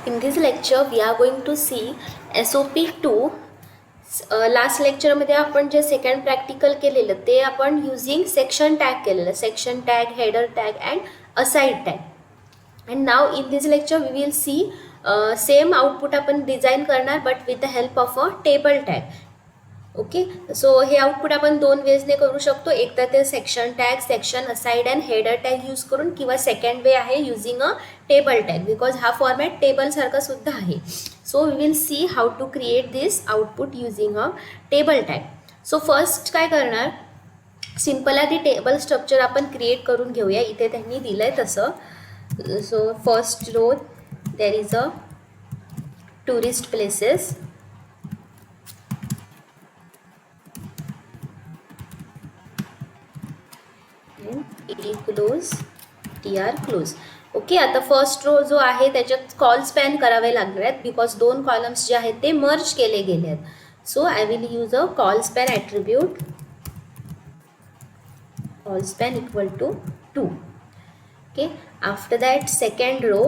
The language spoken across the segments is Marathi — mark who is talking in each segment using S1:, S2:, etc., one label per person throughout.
S1: In this lecture we are going to see SOP 2. Last लेक्चरमध्ये आपण जे सेकंड प्रॅक्टिकल केलेलं ते आपण युजिंग सेक्शन टॅग केलेलं, section tag, header tag and aside tag. And now in this lecture we will see same output आपण डिझाईन करणार but with the help of a table tag. Okay, so हे आउटपुट आपण दोन वेजने करू शकतो. एक तर ते section tag, section aside and header tag use करून, किंवा सेकंड वे आहे using a table tag, because हा फॉर्मॅट टेबल सारखा सुद्धा आहे. So we will see how to create this output using a table tag. So first काय करणार, सिम्पल आधी टेबल स्ट्रक्चर आपण क्रिएट करून घेऊया. इथे त्यांनी दिलंय तसं. So first row there is a tourist places, ed close, tr close. Okay, आता फर्स्ट रो जो आहे त्याच्यात कॉल स्पॅन करावे लागणार आहेत, बिकॉज दोन कॉलम्स जे आहेत ते मर्ज केले गेले आहेत. So I will use a colspan attribute, colspan equal to 2. Okay, after that second row.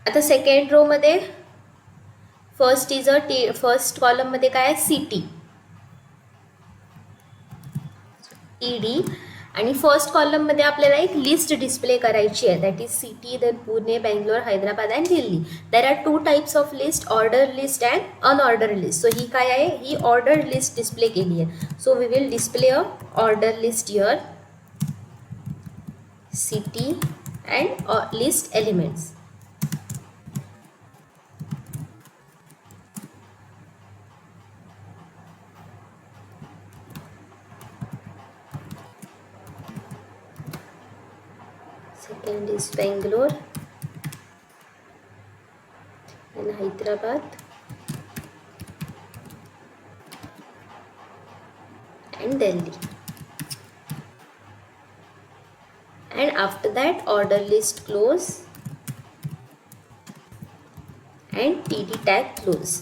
S1: आता सेकंड रो मध्ये फर्स्ट इज अ फर्स्ट कॉलममध्ये काय आहे, सिटी, ईडी. आणि फर्स्ट कॉलममध्ये आपल्याला एक लिस्ट डिस्प्ले करायची आहे, that is city, then Pune, Bangalore, Hyderabad and Delhi. There are two types of list, order list and unorder list. So ही काय आहे, ही ऑर्डर लिस्ट डिस्प्ले केली आहे. So we will display a order list here, city and list elements. Second is Bangalore and Hyderabad and Delhi. And after that order list close and td tag close.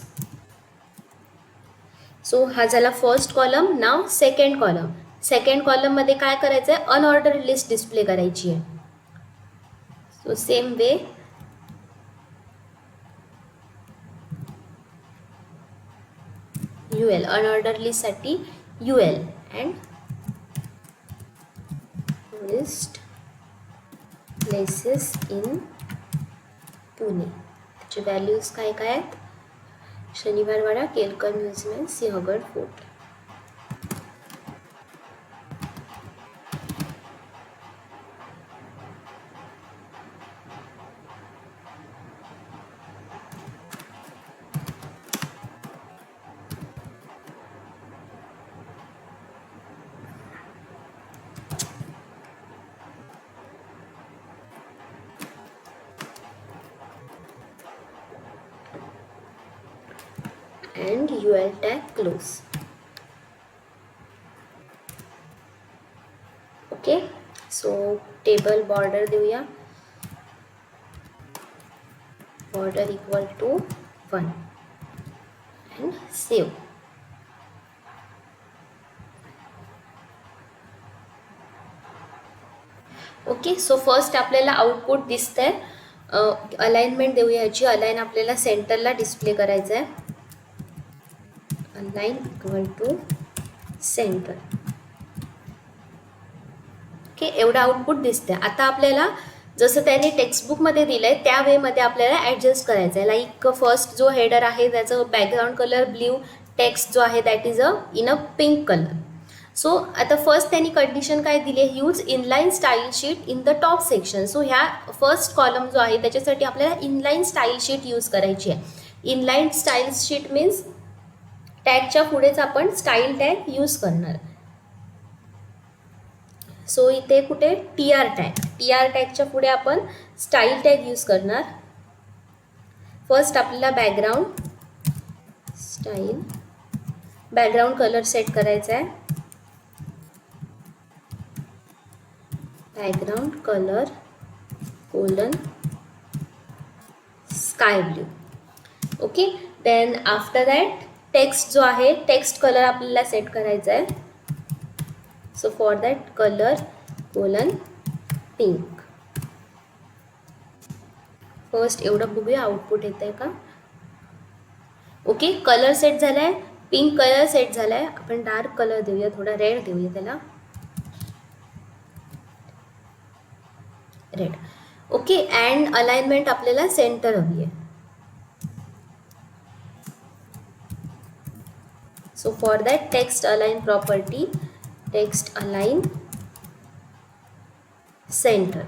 S1: So हा झाला फर्स्ट कॉलम. नाव सेकंड कॉलम. सेकंड कॉलम मध्ये काय करायचं आहे, अनऑर्डर लिस्ट डिस्प्ले करायची आहे. So same way UL, unorder list साठी UL and list places in Pune. त्याचे व्हॅल्यूज काय काय आहेत, Shaniwarwada, Kelkar museum, Sinhagad fort. and UL tag close. Okay, so table border देऊया, border equal to 1 and save. Okay, so first आपल्याला आउटपुट दिसतंय. अलाइनमेंट देऊया याची. अलाइन आपल्याला सेंटरला डिस्प्ले करायचं आहे, align equal to centre. Okay, एवढं आउटपुट दिसतंय. आता आपल्याला जसं त्याने टेक्स्टबुकमध्ये दिलं आहे त्या वेमध्ये आपल्याला ॲडजस्ट करायचं आहे. लाईक फर्स्ट जो हेडर आहे त्याचं बॅकग्राऊंड कलर ब्ल्यू, टेक्स्ट जो आहे that is in a pink colour. So आता फर्स्ट त्यांनी कंडिशन काय दिली आहे, use inline style sheet in the top section. So ह्या फर्स्ट कॉलम जो आहे त्याच्यासाठी आपल्याला इनलाईन स्टाईल शीट यूज करायची आहे. इनलाईन स्टाईल शीट मीन्स टॅगच्या पुढेच आपण स्टाईल टॅग यूज करणार. सो इथे कुठे TR टॅग, TR टॅगच्या पुढे आपण स्टाईल टॅग यूज करणार. फर्स्ट आपल्याला background style, background colour set करायचा आहे, background colour colon sky blue. Okay, then after that text जो आहे टेक्स्ट कलर आपल्याला सेट करायचा आहे. So for that colour colon pink. First एवढं बघूया आउटपुट येत आहे का. ओके, कलर सेट झाला आहे, पिंक कलर सेट झाला आहे. आपण डार्क कलर देऊया, थोडा रेड देऊया त्याला, रेड. ओके, अँड अलाइनमेंट आपल्याला सेंटर हवी आहे. So for that text align property, text align centre.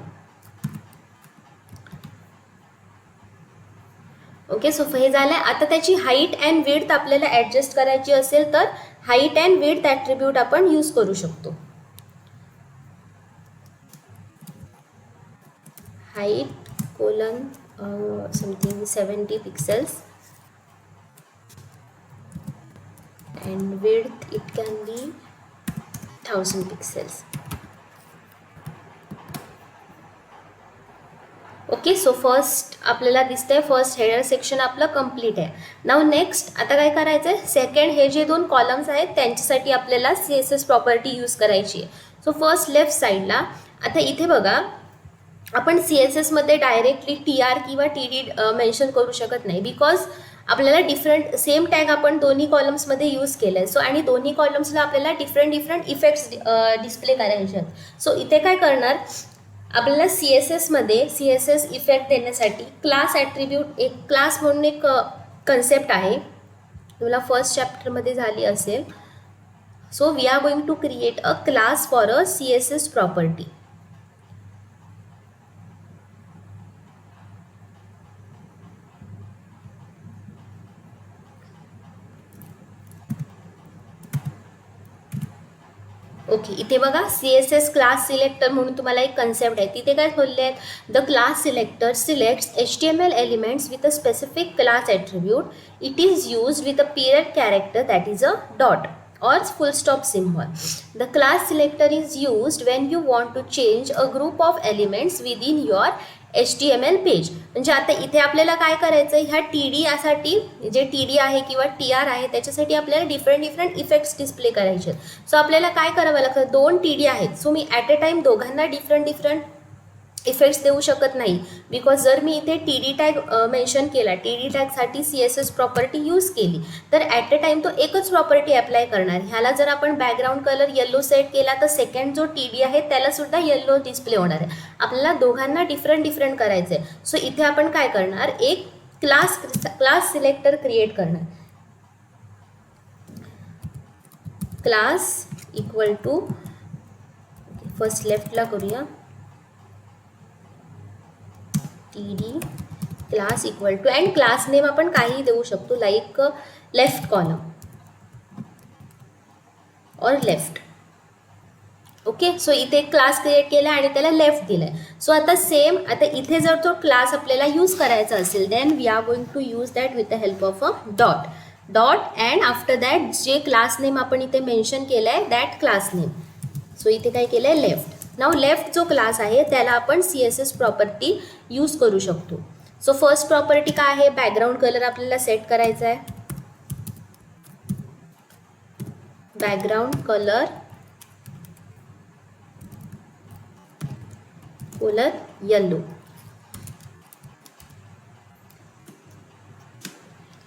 S1: Okay, so हे झालं आहे. आता त्याची हाईट अँड विड्थ आपल्याला ॲडजस्ट करायची असेल तर हाईट अँड विड्थ ॲट्रिब्यूट आपण यूज करू शकतो. Height colon something 70 pixels and width it can be 1000 pixels. Okay, so first आपल्याला दिसतंय फर्स्ट हेडर सेक्शन आपलं कंप्लीट आहे. नाव नेक्स्ट आता काय करायचं आहे, सेकंड हे जे 2 कॉलम्स आहेत त्यांच्यासाठी आपल्याला CSS प्रॉपर्टी यूज करायची आहे. सो फर्स्ट लेफ्ट साईडला आता इथे बघा, आपण CSS मध्ये डायरेक्टली TR किंवा TD मेन्शन करू शकत नाही, बिकॉज आपल्याला डिफरंट सेम टॅग आपण दोन्ही कॉलम्समध्ये यूज केलं आहे. सो आणि दोन्ही कॉलम्सला आपल्याला डिफरंट इफेक्ट्स डिस्प्ले करायचे आहेत. सो इथे काय करणार, आपल्याला CSSमध्ये CSS इफेक्ट देण्यासाठी क्लास ॲट्रिब्यूट, एक क्लास म्हणून एक कन्सेप्ट आहे, तुला फर्स्ट चॅप्टरमध्ये झाली असेल. So we are going to create a class for a CSS property. Okay, इथे बघा CSS क्लास सिलेक्टर म्हणून तुम्हाला एक कन्सेप्ट आहे. तिथे काय बोलले आहेत, the class selector selects HTML elements with a specific class attribute. It is used with a period character that is a dot or full stop symbol. The class selector is used when you want to change a group of elements within your HTML page. म्हणजे आता इथे आपल्याला काय करायचं आहे, ह्या TD यासाठी जे TD आहे किंवा TR आहे त्याच्यासाठी आपल्याला डिफरंट इफेक्ट्स डिस्प्ले करायचे. सो आपल्याला काय करावं लागतं, 2 TD आहेत. So me at a time दोघांना डिफरंट इफेक्ट्स देऊ शकत नाही, बिकॉज जर मी इथे TD टॅग मेन्शन केला, TD टॅगसाठी CSS प्रॉपर्टी यूज केली, तर ॲट अ टाईम तो एकच प्रॉपर्टी अप्लाय करणार. ह्याला जर आपण बॅकग्राऊंड कलर येल्लो सेट केला तर सेकंड जो TD आहे त्याला सुद्धा येल्लो डिस्प्ले होणार आहे. आपल्याला दोघांना डिफरंट करायचं आहे. सो इथे आपण काय करणार, एक क्लास सिलेक्टर क्रिएट करणार. क्लास इक्वल टू, फर्स्ट लेफ्टला करूया, TD class equal to, and class name आपण काही देऊ शकतो, like left column or left. Okay, so इथे एक क्लास क्रिएट केला आणि त्याला लेफ्ट दिलं आहे. सो आता सेम, आता इथे जर तो क्लास आपल्याला यूज करायचा असेल, then we are going to use that with the help of a dot and after that जे क्लास नेम आपण इथे मेन्शन केलं आहे दॅट क्लास नेम. सो इथे काय केलं आहे, लेफ्ट. नाव लेफ्ट जो क्लास आहे त्याला आपण CSS प्रॉपर्टी यूज करू शकतो. सो फर्स्ट प्रॉपर्टी काय आहे, बॅकग्राऊंड कलर आपल्याला सेट करायचा आहे. Background colour colour yellow.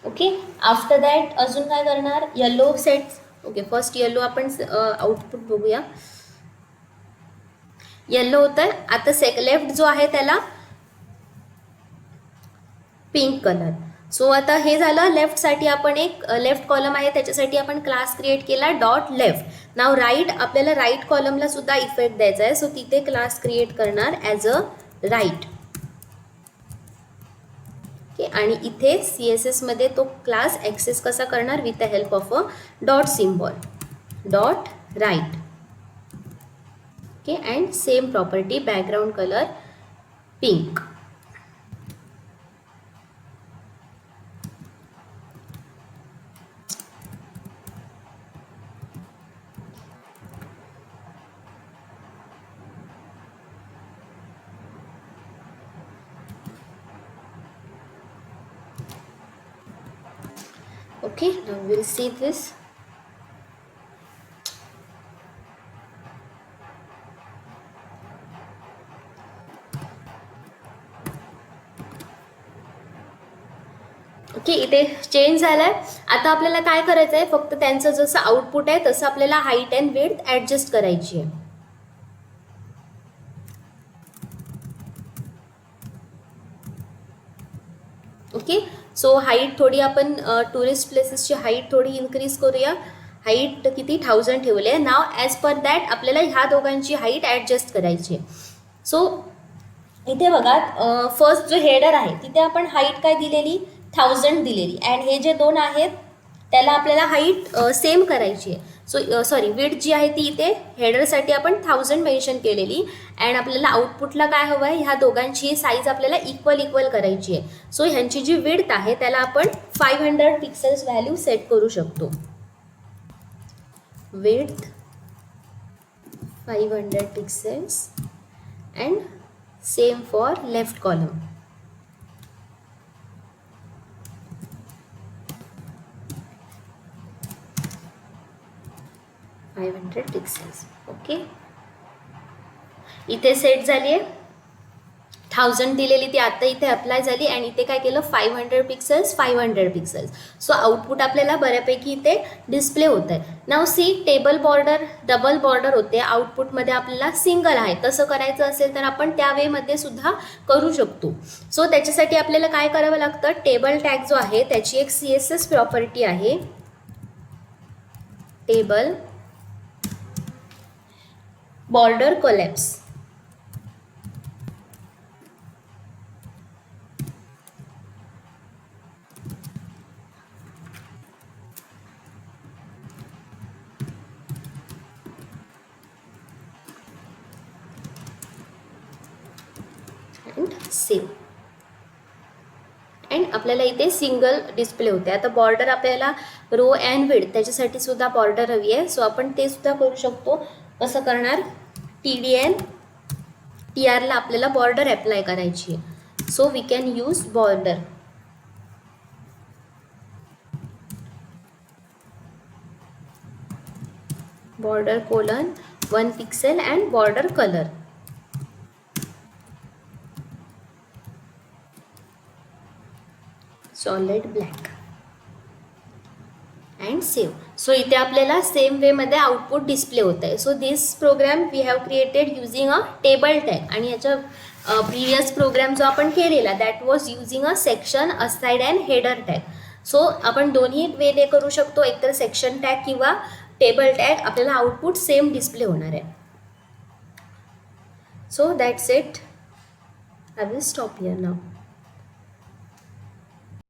S1: Okay, after that अजून काय करणार, yellow set. Okay, first yellow आपण आउटपुट बघूया, येल्लो होतं. आता लेफ्ट जो आहे त्याला पिंक कलर. सो आता हे झालं लेफ्टसाठी, आपण एक लेफ्ट कॉलम आहे त्याच्यासाठी आपण क्लास क्रिएट केला डॉट लेफ्ट. नाव राईट, आपल्याला राईट कॉलमला सुद्धा इफेक्ट द्यायचा आहे. सो तिथे क्लास क्रिएट करणार ॲज अ राईट. ओके, आणि इथे CSS मध्ये तो क्लास ॲक्सेस कसा करणार, with the help of a dot symbol, dot right. Okay, and same property background colour pink. Okay, now we'll see this. Okay, इथे चेंज झालाय. आता आपल्याला काय करायचं आहे, फक्त त्यांचं जसं आउटपुट आहे तसं आपल्याला हाईट अँड विड्थ ॲडजस्ट करायची आहे. ओके, सो हाईट थोडी आपण टुरिस्ट प्लेसेसची हाईट थोडी इन्क्रीज करूया. हाईट किती 1000 ठेवली आहे. नाव ॲज पर दॅट आपल्याला ह्या दोघांची हाईट ॲडजस्ट करायची आहे. सो इथे बघा, फर्स्ट जो हेडर आहे तिथे आपण हाईट काय दिलेली, 1000 दिलेली. अँड हे जे दोन आहेत त्याला आपल्याला हाईट सेम करायची आहे. सो सॉरी, विड्थ जी आहे ती इथे हेडरसाठी आपण 1000 मेन्शन केलेली. अँड आपल्याला आउटपुटला काय हवं आहे, ह्या दोघांची साईज आपल्याला इक्वल करायची आहे. सो ह्यांची जी विड्थ आहे त्याला आपण 500 पिक्सेल्स व्हॅल्यू सेट करू शकतो. Width 500 pixels and same for left column. Pixels. Okay, इथे सेट झाली आहे. 1000 दिलेली ती आता इथे अप्लाय झाली. आणि इथे काय केलं, 500 पिक्सेल्स 500 पिक्सेल्स. सो आउटपुट आपल्याला बऱ्यापैकी इथे डिस्प्ले होत आहे. नाव सी, टेबल बॉर्डर डबल बॉर्डर होते, आउटपुटमध्ये आपल्याला सिंगल आहे. तसं करायचं असेल तर आपण त्या वेमध्ये सुद्धा करू शकतो. सो त्याच्यासाठी आपल्याला काय करावं लागतं, टेबल टॅग जो आहे त्याची एक CSS प्रॉपर्टी आहे, table border collapse. And save. And आपल्याला इथे सिंगल डिस्प्ले होते. आता बॉर्डर आपल्याला रो अँड विड्थ त्याच्यासाठी सुद्धा बॉर्डर हवी आहे. सो आपण ते सुद्धा करू शकतो. कसं करणार, TDN TRला आपल्याला बॉर्डर अप्लाय करायची आहे. So we can use border. Border colon 1 pixel and border colour. Solid black and save. So इथे आपल्याला सेम वेमध्ये आउटपुट डिस्प्ले होत आहे. So this program we have created using a table tag. आणि याच्या प्रिवियस प्रोग्राम जो आपण केलेला that was using a section, aside and header tag. So आपण दोन्ही वेने करू शकतो, एकतर सेक्शन टॅग किंवा टेबल टॅग. आपल्याला आउटपुट सेम डिस्प्ले होणार आहे. So that's it. I will stop here now.